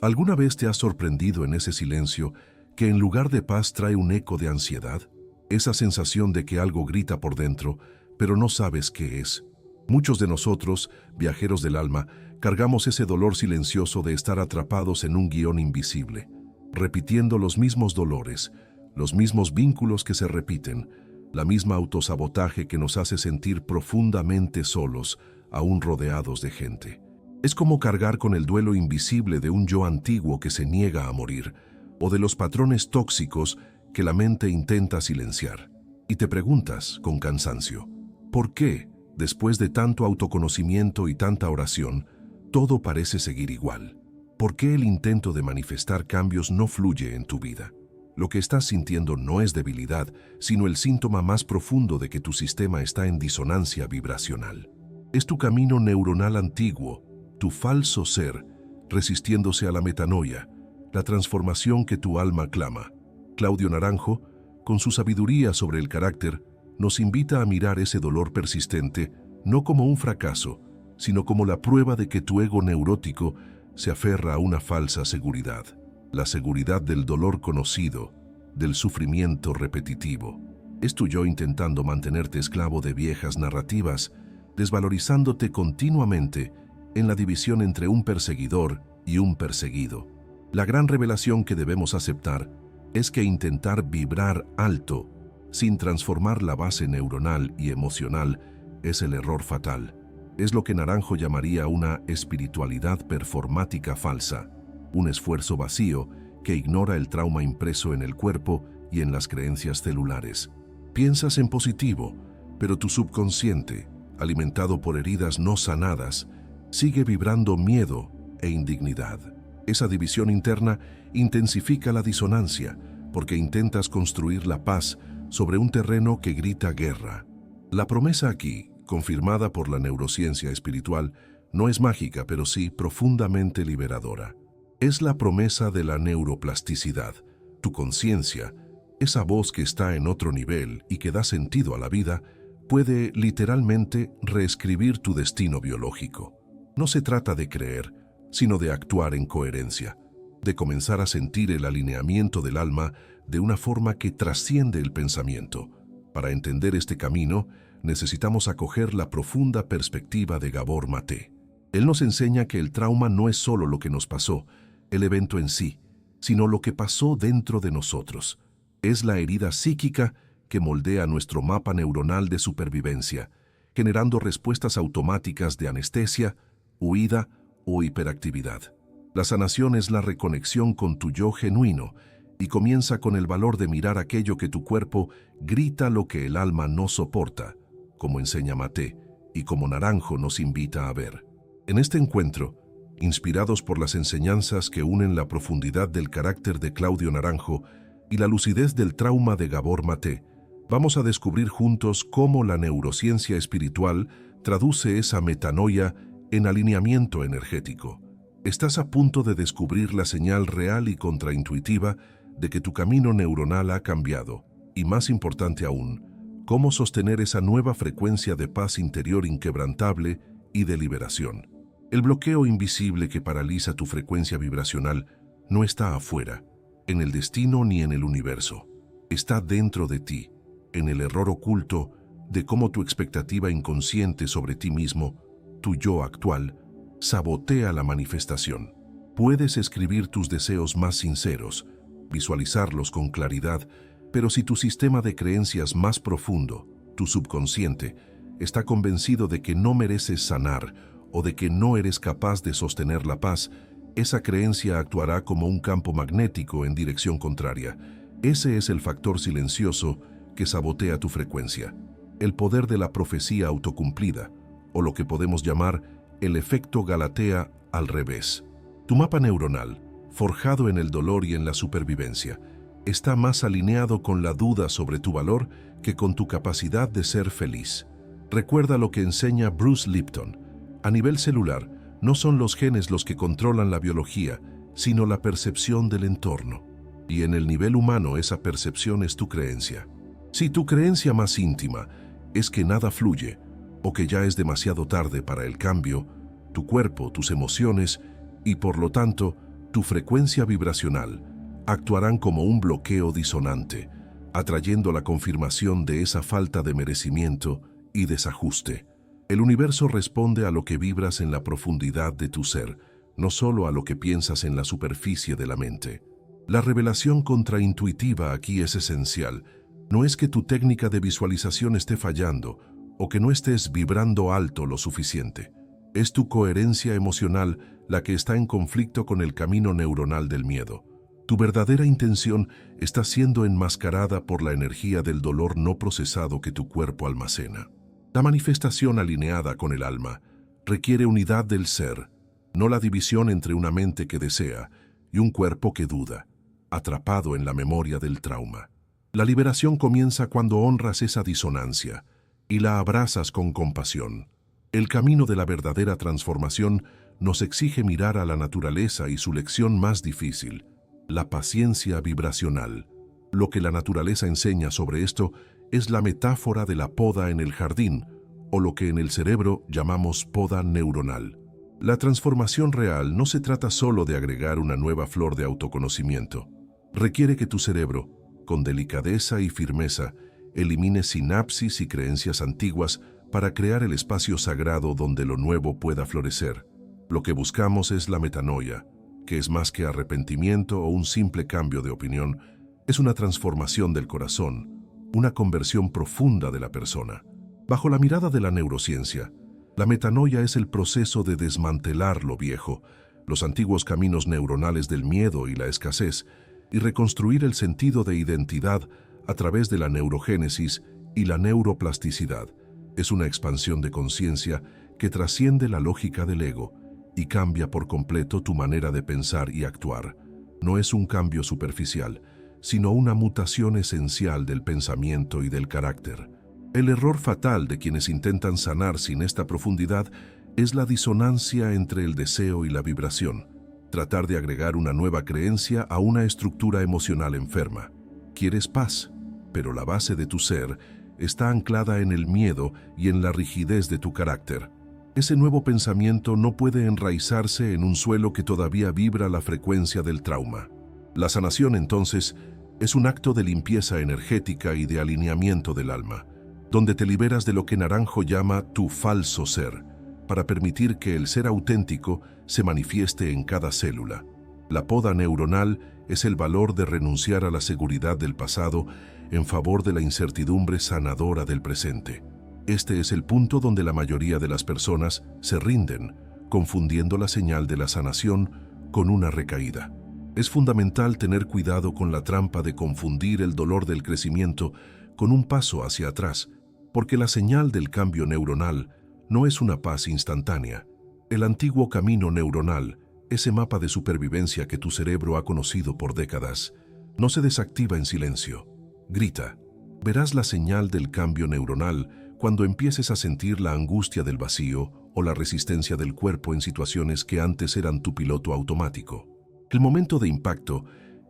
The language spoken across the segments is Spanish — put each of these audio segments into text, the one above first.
¿Alguna vez te has sorprendido en ese silencio que en lugar de paz trae un eco de ansiedad? Esa sensación de que algo grita por dentro, pero no sabes qué es. Muchos de nosotros, viajeros del alma, cargamos ese dolor silencioso de estar atrapados en un guión invisible, repitiendo los mismos dolores, los mismos vínculos que se repiten, la misma autosabotaje que nos hace sentir profundamente solos, aún rodeados de gente. Es como cargar con el duelo invisible de un yo antiguo que se niega a morir, o de los patrones tóxicos que la mente intenta silenciar. Y te preguntas, con cansancio, ¿por qué, después de tanto autoconocimiento y tanta oración, todo parece seguir igual? ¿Por qué el intento de manifestar cambios no fluye en tu vida? Lo que estás sintiendo no es debilidad, sino el síntoma más profundo de que tu sistema está en disonancia vibracional. Es tu camino neuronal antiguo, tu falso ser, resistiéndose a la metanoia, la transformación que tu alma clama. Claudio Naranjo, con su sabiduría sobre el carácter, nos invita a mirar ese dolor persistente no como un fracaso, sino como la prueba de que tu ego neurótico se aferra a una falsa seguridad, la seguridad del dolor conocido, del sufrimiento repetitivo. Es tu yo intentando mantenerte esclavo de viejas narrativas, desvalorizándote continuamente en la división entre un perseguidor y un perseguido. La gran revelación que debemos aceptar es que intentar vibrar alto sin transformar la base neuronal y emocional es el error fatal. Es lo que Naranjo llamaría una espiritualidad performática falsa, un esfuerzo vacío que ignora el trauma impreso en el cuerpo y en las creencias celulares. Piensas en positivo, pero tu subconsciente, alimentado por heridas no sanadas, sigue vibrando miedo e indignidad. Esa división interna intensifica la disonancia porque intentas construir la paz sobre un terreno que grita guerra. La promesa aquí, confirmada por la neurociencia espiritual, no es mágica, pero sí profundamente liberadora. Es la promesa de la neuroplasticidad. Tu conciencia, esa voz que está en otro nivel y que da sentido a la vida, puede literalmente reescribir tu destino biológico. No se trata de creer, sino de actuar en coherencia, de comenzar a sentir el alineamiento del alma de una forma que trasciende el pensamiento. Para entender este camino, necesitamos acoger la profunda perspectiva de Gabor Maté. Él nos enseña que el trauma no es solo lo que nos pasó, el evento en sí, sino lo que pasó dentro de nosotros. Es la herida psíquica que moldea nuestro mapa neuronal de supervivencia, generando respuestas automáticas de anestesia, huida o hiperactividad. La sanación es la reconexión con tu yo genuino y comienza con el valor de mirar aquello que tu cuerpo grita lo que el alma no soporta, como enseña Maté y como Naranjo nos invita a ver. En este encuentro, inspirados por las enseñanzas que unen la profundidad del carácter de Claudio Naranjo y la lucidez del trauma de Gabor Maté, vamos a descubrir juntos cómo la neurociencia espiritual traduce esa metanoia en alineamiento energético. Estás a punto de descubrir la señal real y contraintuitiva de que tu camino neuronal ha cambiado, y más importante aún, cómo sostener esa nueva frecuencia de paz interior inquebrantable y de liberación. El bloqueo invisible que paraliza tu frecuencia vibracional no está afuera, en el destino ni en el universo. Está dentro de ti, en el error oculto de cómo tu expectativa inconsciente sobre ti mismo, tu yo actual, sabotea la manifestación. Puedes escribir tus deseos más sinceros, visualizarlos con claridad, pero si tu sistema de creencias más profundo, tu subconsciente, está convencido de que no mereces sanar o de que no eres capaz de sostener la paz, esa creencia actuará como un campo magnético en dirección contraria. Ese es el factor silencioso que sabotea tu frecuencia, el poder de la profecía autocumplida, o lo que podemos llamar el efecto Galatea al revés. Tu mapa neuronal, forjado en el dolor y en la supervivencia, está más alineado con la duda sobre tu valor que con tu capacidad de ser feliz. Recuerda lo que enseña Bruce Lipton. A nivel celular, no son los genes los que controlan la biología, sino la percepción del entorno. Y en el nivel humano esa percepción es tu creencia. Si tu creencia más íntima es que nada fluye, o que ya es demasiado tarde para el cambio, tu cuerpo, tus emociones y, por lo tanto, tu frecuencia vibracional, actuarán como un bloqueo disonante, atrayendo la confirmación de esa falta de merecimiento y desajuste. El universo responde a lo que vibras en la profundidad de tu ser, no solo a lo que piensas en la superficie de la mente. La revelación contraintuitiva aquí es esencial. No es que tu técnica de visualización esté fallando o que no estés vibrando alto lo suficiente. Es tu coherencia emocional la que está en conflicto con el camino neuronal del miedo. Tu verdadera intención está siendo enmascarada por la energía del dolor no procesado que tu cuerpo almacena. La manifestación alineada con el alma requiere unidad del ser, no la división entre una mente que desea y un cuerpo que duda, atrapado en la memoria del trauma. La liberación comienza cuando honras esa disonancia y la abrazas con compasión. El camino de la verdadera transformación nos exige mirar a la naturaleza y su lección más difícil, la paciencia vibracional. Lo que la naturaleza enseña sobre esto es la metáfora de la poda en el jardín, o lo que en el cerebro llamamos poda neuronal. La transformación real no se trata solo de agregar una nueva flor de autoconocimiento. Requiere que tu cerebro, con delicadeza y firmeza, elimine sinapsis y creencias antiguas para crear el espacio sagrado donde lo nuevo pueda florecer. Lo que buscamos es la metanoia, que es más que arrepentimiento o un simple cambio de opinión, es una transformación del corazón, una conversión profunda de la persona. Bajo la mirada de la neurociencia, la metanoia es el proceso de desmantelar lo viejo, los antiguos caminos neuronales del miedo y la escasez, y reconstruir el sentido de identidad a través de la neurogénesis y la neuroplasticidad. Es una expansión de conciencia que trasciende la lógica del ego y cambia por completo tu manera de pensar y actuar. No es un cambio superficial, sino una mutación esencial del pensamiento y del carácter. El error fatal de quienes intentan sanar sin esta profundidad es la disonancia entre el deseo y la vibración. Tratar de agregar una nueva creencia a una estructura emocional enferma. Quieres paz, pero la base de tu ser está anclada en el miedo y en la rigidez de tu carácter. Ese nuevo pensamiento no puede enraizarse en un suelo que todavía vibra la frecuencia del trauma. La sanación, entonces, es un acto de limpieza energética y de alineamiento del alma, donde te liberas de lo que Naranjo llama tu falso ser, para permitir que el ser auténtico se manifieste en cada célula. La poda neuronal es el valor de renunciar a la seguridad del pasado en favor de la incertidumbre sanadora del presente. Este es el punto donde la mayoría de las personas se rinden, confundiendo la señal de la sanación con una recaída. Es fundamental tener cuidado con la trampa de confundir el dolor del crecimiento con un paso hacia atrás, porque la señal del cambio neuronal no es una paz instantánea. El antiguo camino neuronal, ese mapa de supervivencia que tu cerebro ha conocido por décadas, no se desactiva en silencio. Grita. Verás la señal del cambio neuronal cuando empieces a sentir la angustia del vacío o la resistencia del cuerpo en situaciones que antes eran tu piloto automático. El momento de impacto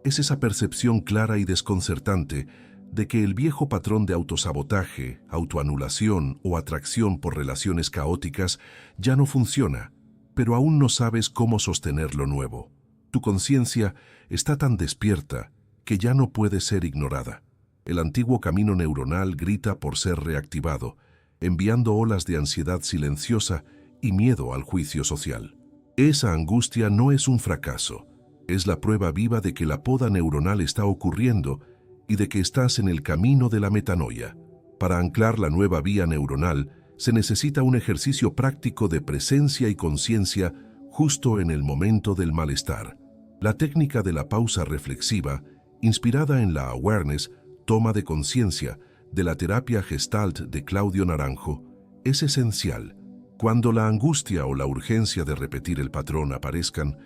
es esa percepción clara y desconcertante de que el viejo patrón de autosabotaje, autoanulación o atracción por relaciones caóticas ya no funciona, pero aún no sabes cómo sostener lo nuevo. Tu conciencia está tan despierta que ya no puede ser ignorada. El antiguo camino neuronal grita por ser reactivado, enviando olas de ansiedad silenciosa y miedo al juicio social. Esa angustia no es un fracaso, es la prueba viva de que la poda neuronal está ocurriendo y de que estás en el camino de la metanoia. Para anclar la nueva vía neuronal, se necesita un ejercicio práctico de presencia y conciencia justo en el momento del malestar. La técnica de la pausa reflexiva, inspirada en la awareness, toma de conciencia, de la terapia Gestalt de Claudio Naranjo, es esencial. Cuando la angustia o la urgencia de repetir el patrón aparezcan,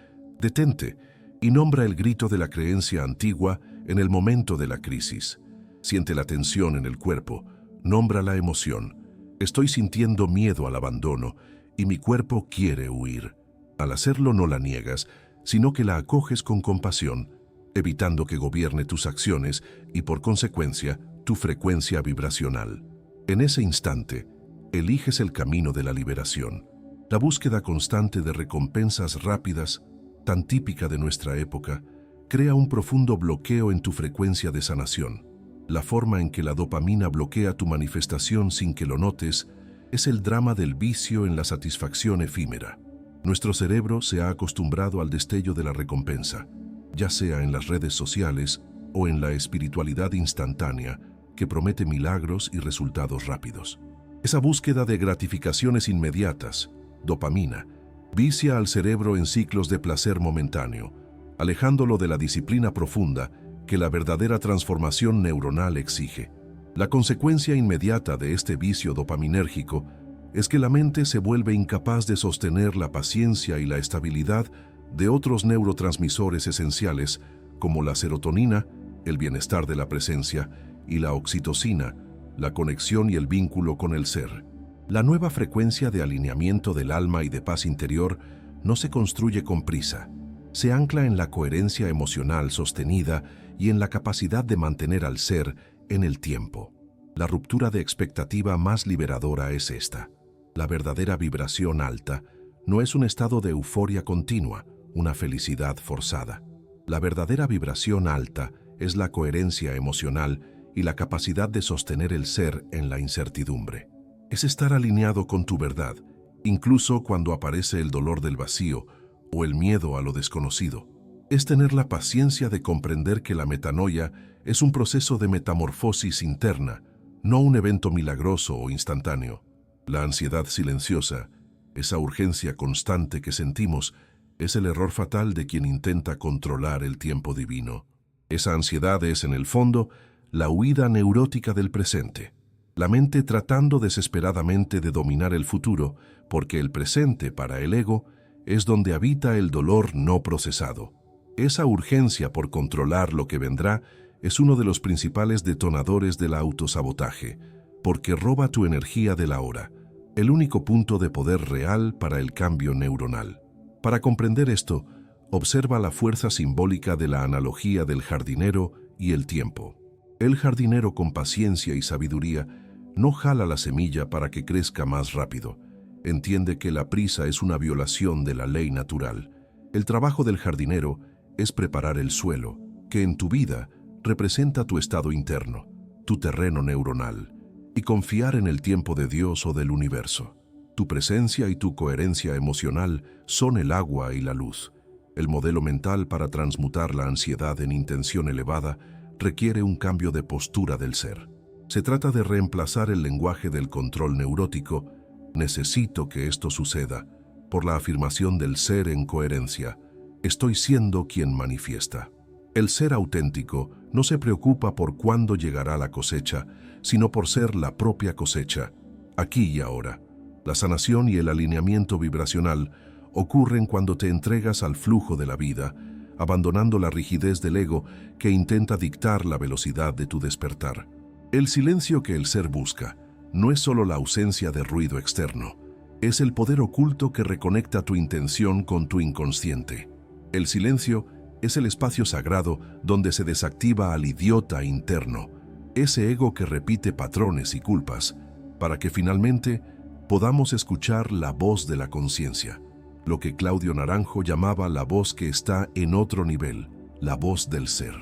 detente y nombra el grito de la creencia antigua en el momento de la crisis. Siente la tensión en el cuerpo, nombra la emoción. Estoy sintiendo miedo al abandono y mi cuerpo quiere huir. Al hacerlo no la niegas, sino que la acoges con compasión, evitando que gobierne tus acciones y por consecuencia tu frecuencia vibracional. En ese instante, eliges el camino de la liberación, la búsqueda constante de recompensas rápidas tan típica de nuestra época, crea un profundo bloqueo en tu frecuencia de sanación. La forma en que la dopamina bloquea tu manifestación sin que lo notes es el drama del vicio en la satisfacción efímera. Nuestro cerebro se ha acostumbrado al destello de la recompensa, ya sea en las redes sociales o en la espiritualidad instantánea que promete milagros y resultados rápidos. Esa búsqueda de gratificaciones inmediatas, dopamina, vicia al cerebro en ciclos de placer momentáneo, alejándolo de la disciplina profunda que la verdadera transformación neuronal exige. La consecuencia inmediata de este vicio dopaminérgico es que la mente se vuelve incapaz de sostener la paciencia y la estabilidad de otros neurotransmisores esenciales como la serotonina, el bienestar de la presencia, y la oxitocina, la conexión y el vínculo con el ser. La nueva frecuencia de alineamiento del alma y de paz interior no se construye con prisa. Se ancla en la coherencia emocional sostenida y en la capacidad de mantener al ser en el tiempo. La ruptura de expectativa más liberadora es esta. La verdadera vibración alta no es un estado de euforia continua, una felicidad forzada. La verdadera vibración alta es la coherencia emocional y la capacidad de sostener el ser en la incertidumbre. Es estar alineado con tu verdad, incluso cuando aparece el dolor del vacío o el miedo a lo desconocido. Es tener la paciencia de comprender que la metanoia es un proceso de metamorfosis interna, no un evento milagroso o instantáneo. La ansiedad silenciosa, esa urgencia constante que sentimos, es el error fatal de quien intenta controlar el tiempo divino. Esa ansiedad es, en el fondo, la huida neurótica del presente. La mente tratando desesperadamente de dominar el futuro, porque el presente, para el ego, es donde habita el dolor no procesado. Esa urgencia por controlar lo que vendrá es uno de los principales detonadores del autosabotaje, porque roba tu energía del ahora, el único punto de poder real para el cambio neuronal. Para comprender esto, observa la fuerza simbólica de la analogía del jardinero y el tiempo. El jardinero, con paciencia y sabiduría, no jala la semilla para que crezca más rápido. Entiende que la prisa es una violación de la ley natural. El trabajo del jardinero es preparar el suelo, que en tu vida representa tu estado interno, tu terreno neuronal, y confiar en el tiempo de Dios o del universo. Tu presencia y tu coherencia emocional son el agua y la luz. El modelo mental para transmutar la ansiedad en intención elevada requiere un cambio de postura del ser. Se trata de reemplazar el lenguaje del control neurótico, necesito que esto suceda, por la afirmación del ser en coherencia, estoy siendo quien manifiesta. El ser auténtico no se preocupa por cuándo llegará la cosecha, sino por ser la propia cosecha, aquí y ahora. La sanación y el alineamiento vibracional ocurren cuando te entregas al flujo de la vida, abandonando la rigidez del ego que intenta dictar la velocidad de tu despertar. El silencio que el ser busca no es solo la ausencia de ruido externo, es el poder oculto que reconecta tu intención con tu inconsciente. El silencio es el espacio sagrado donde se desactiva al idiota interno, ese ego que repite patrones y culpas, para que finalmente podamos escuchar la voz de la conciencia, lo que Claudio Naranjo llamaba la voz que está en otro nivel, la voz del ser.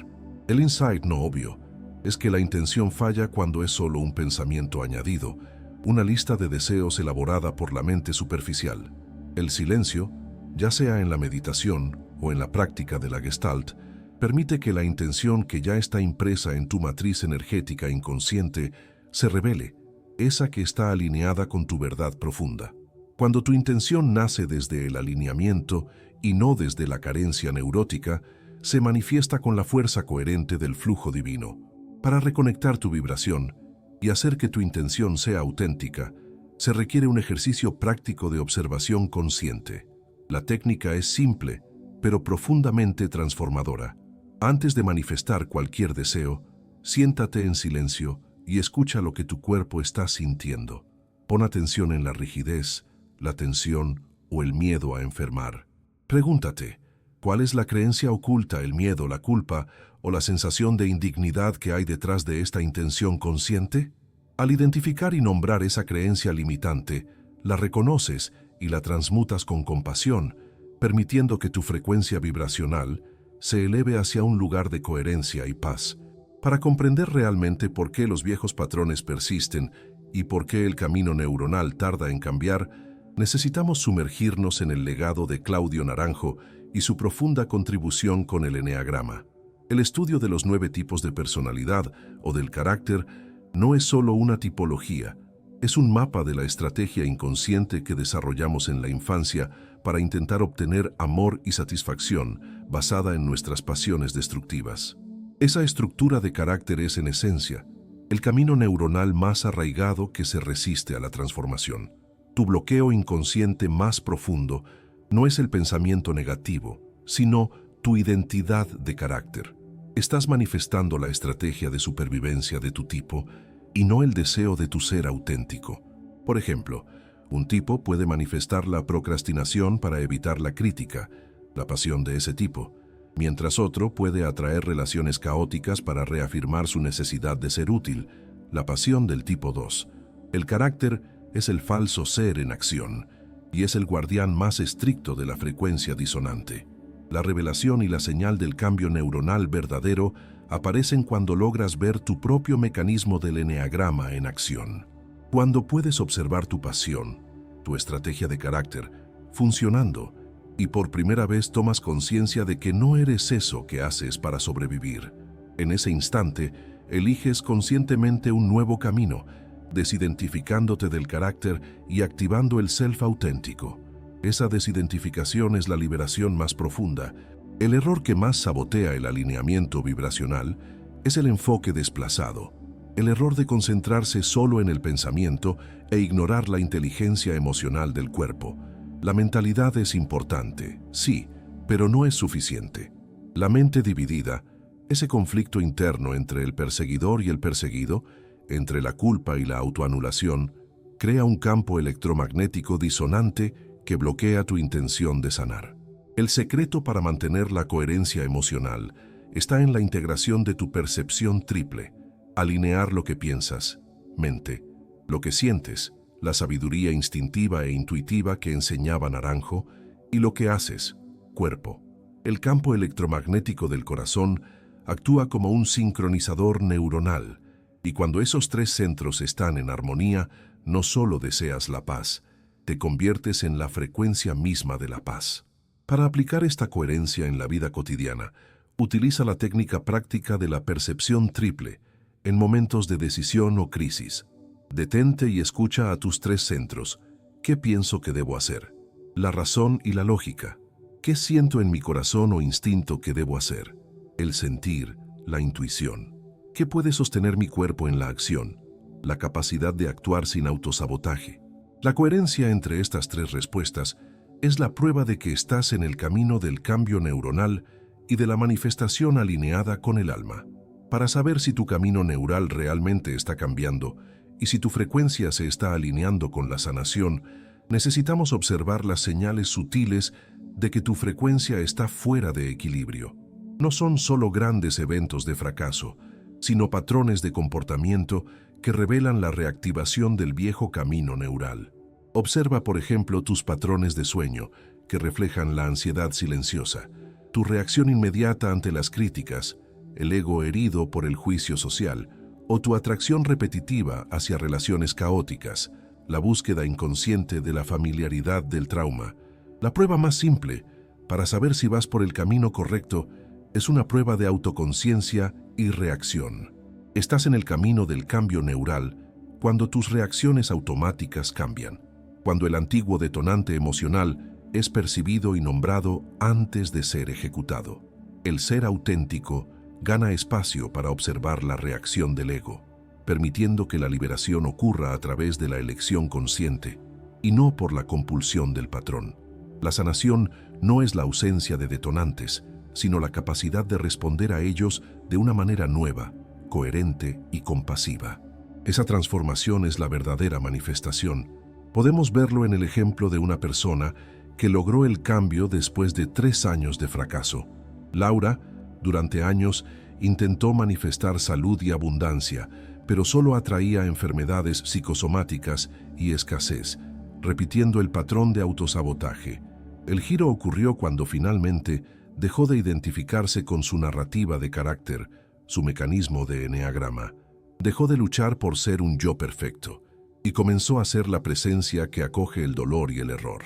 El insight no obvio es que la intención falla cuando es solo un pensamiento añadido, una lista de deseos elaborada por la mente superficial. El silencio, ya sea en la meditación o en la práctica de la Gestalt, permite que la intención que ya está impresa en tu matriz energética inconsciente se revele, esa que está alineada con tu verdad profunda. Cuando tu intención nace desde el alineamiento y no desde la carencia neurótica, se manifiesta con la fuerza coherente del flujo divino. Para reconectar tu vibración y hacer que tu intención sea auténtica, se requiere un ejercicio práctico de observación consciente. La técnica es simple, pero profundamente transformadora. Antes de manifestar cualquier deseo, siéntate en silencio y escucha lo que tu cuerpo está sintiendo. Pon atención en la rigidez, la tensión o el miedo a enfermar. Pregúntate, ¿cuál es la creencia oculta, el miedo, la culpa o la sensación de indignidad que hay detrás de esta intención consciente? Al identificar y nombrar esa creencia limitante, la reconoces y la transmutas con compasión, permitiendo que tu frecuencia vibracional se eleve hacia un lugar de coherencia y paz. Para comprender realmente por qué los viejos patrones persisten y por qué el camino neuronal tarda en cambiar, necesitamos sumergirnos en el legado de Claudio Naranjo y su profunda contribución con el eneagrama. El estudio de los 9 tipos de personalidad o del carácter no es solo una tipología, es un mapa de la estrategia inconsciente que desarrollamos en la infancia para intentar obtener amor y satisfacción basada en nuestras pasiones destructivas. Esa estructura de carácter es, en esencia, el camino neuronal más arraigado que se resiste a la transformación. Tu bloqueo inconsciente más profundo no es el pensamiento negativo, sino tu identidad de carácter. Estás manifestando la estrategia de supervivencia de tu tipo y no el deseo de tu ser auténtico. Por ejemplo, un tipo puede manifestar la procrastinación para evitar la crítica, la pasión de ese tipo, mientras otro puede atraer relaciones caóticas para reafirmar su necesidad de ser útil, la pasión del tipo 2. El carácter es el falso ser en acción y es el guardián más estricto de la frecuencia disonante. La revelación y la señal del cambio neuronal verdadero aparecen cuando logras ver tu propio mecanismo del eneagrama en acción. Cuando puedes observar tu pasión, tu estrategia de carácter, funcionando, y por primera vez tomas conciencia de que no eres eso que haces para sobrevivir. En ese instante, eliges conscientemente un nuevo camino, desidentificándote del carácter y activando el self auténtico. Esa desidentificación es la liberación más profunda. El error que más sabotea el alineamiento vibracional es el enfoque desplazado, el error de concentrarse solo en el pensamiento e ignorar la inteligencia emocional del cuerpo. La mentalidad es importante, sí, pero no es suficiente. La mente dividida, ese conflicto interno entre el perseguidor y el perseguido, entre la culpa y la autoanulación, crea un campo electromagnético disonante que bloquea tu intención de sanar. El secreto para mantener la coherencia emocional está en la integración de tu percepción triple, alinear lo que piensas, mente, lo que sientes, la sabiduría instintiva e intuitiva que enseñaba Naranjo, y lo que haces, cuerpo. El campo electromagnético del corazón actúa como un sincronizador neuronal, y cuando esos 3 centros están en armonía, no solo deseas la paz, te conviertes en la frecuencia misma de la paz. Para aplicar esta coherencia en la vida cotidiana, utiliza la técnica práctica de la percepción triple en momentos de decisión o crisis. Detente y escucha a tus 3 centros. ¿Qué pienso que debo hacer? La razón y la lógica. ¿Qué siento en mi corazón o instinto que debo hacer? El sentir, la intuición. ¿Qué puede sostener mi cuerpo en la acción? La capacidad de actuar sin autosabotaje. La coherencia entre estas 3 respuestas es la prueba de que estás en el camino del cambio neuronal y de la manifestación alineada con el alma. Para saber si tu camino neural realmente está cambiando y si tu frecuencia se está alineando con la sanación, necesitamos observar las señales sutiles de que tu frecuencia está fuera de equilibrio. No son solo grandes eventos de fracaso, sino patrones de comportamiento que revelan la reactivación del viejo camino neural. Observa, por ejemplo, tus patrones de sueño, que reflejan la ansiedad silenciosa, tu reacción inmediata ante las críticas, el ego herido por el juicio social, o tu atracción repetitiva hacia relaciones caóticas, la búsqueda inconsciente de la familiaridad del trauma. La prueba más simple, para saber si vas por el camino correcto, es una prueba de autoconciencia y reacción. Estás en el camino del cambio neural cuando tus reacciones automáticas cambian, cuando el antiguo detonante emocional es percibido y nombrado antes de ser ejecutado. El ser auténtico gana espacio para observar la reacción del ego, permitiendo que la liberación ocurra a través de la elección consciente y no por la compulsión del patrón. La sanación no es la ausencia de detonantes, sino la capacidad de responder a ellos de una manera nueva, coherente y compasiva. Esa transformación es la verdadera manifestación. Podemos verlo en el ejemplo de una persona que logró el cambio después de 3 años de fracaso. Laura, durante años, intentó manifestar salud y abundancia, pero solo atraía enfermedades psicosomáticas y escasez, repitiendo el patrón de autosabotaje. El giro ocurrió cuando finalmente dejó de identificarse con su narrativa de carácter, su mecanismo de eneagrama. Dejó de luchar por ser un yo perfecto y comenzó a ser la presencia que acoge el dolor y el error.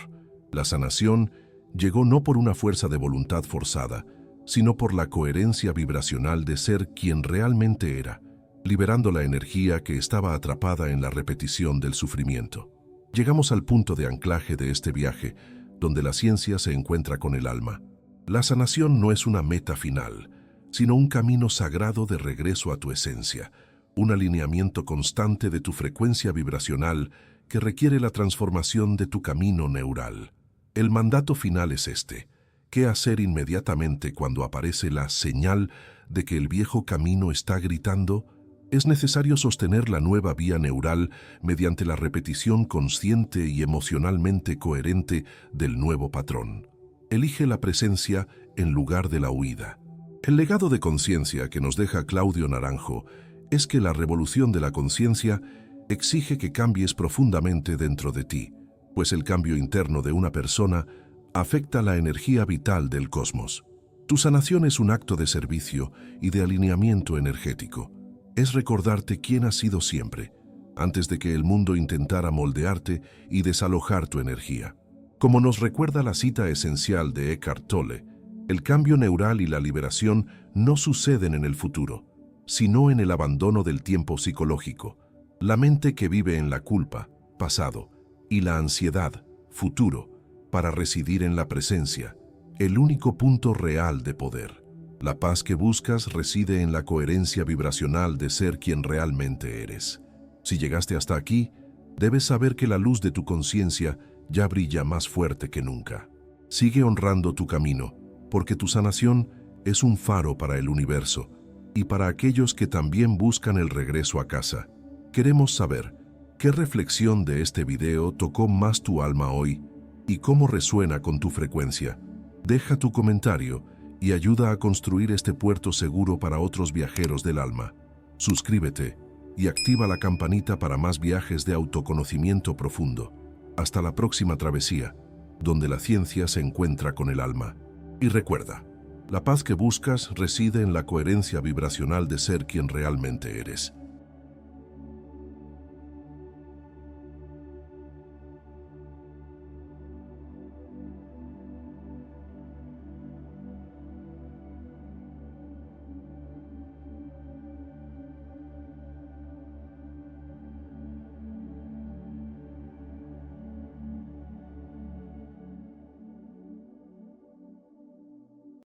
La sanación llegó no por una fuerza de voluntad forzada, sino por la coherencia vibracional de ser quien realmente era, liberando la energía que estaba atrapada en la repetición del sufrimiento. Llegamos al punto de anclaje de este viaje, donde la ciencia se encuentra con el alma. La sanación no es una meta final, sino un camino sagrado de regreso a tu esencia, un alineamiento constante de tu frecuencia vibracional que requiere la transformación de tu camino neural. El mandato final es este: ¿qué hacer inmediatamente cuando aparece la señal de que el viejo camino está gritando? Es necesario sostener la nueva vía neural mediante la repetición consciente y emocionalmente coherente del nuevo patrón. Elige la presencia en lugar de la huida. El legado de conciencia que nos deja Claudio Naranjo es que la revolución de la conciencia exige que cambies profundamente dentro de ti, pues el cambio interno de una persona afecta la energía vital del cosmos. Tu sanación es un acto de servicio y de alineamiento energético. Es recordarte quién has sido siempre, antes de que el mundo intentara moldearte y desalojar tu energía. Como nos recuerda la cita esencial de Eckhart Tolle, el cambio neural y la liberación no suceden en el futuro, sino en el abandono del tiempo psicológico, la mente que vive en la culpa, pasado, y la ansiedad, futuro, para residir en la presencia, el único punto real de poder. La paz que buscas reside en la coherencia vibracional de ser quien realmente eres. Si llegaste hasta aquí, debes saber que la luz de tu conciencia ya brilla más fuerte que nunca. Sigue honrando tu camino, porque tu sanación es un faro para el universo y para aquellos que también buscan el regreso a casa. Queremos saber qué reflexión de este video tocó más tu alma hoy y cómo resuena con tu frecuencia. Deja tu comentario y ayuda a construir este puerto seguro para otros viajeros del alma. Suscríbete y activa la campanita para más viajes de autoconocimiento profundo. Hasta la próxima travesía, donde la ciencia se encuentra con el alma. Y recuerda, la paz que buscas reside en la coherencia vibracional de ser quien realmente eres.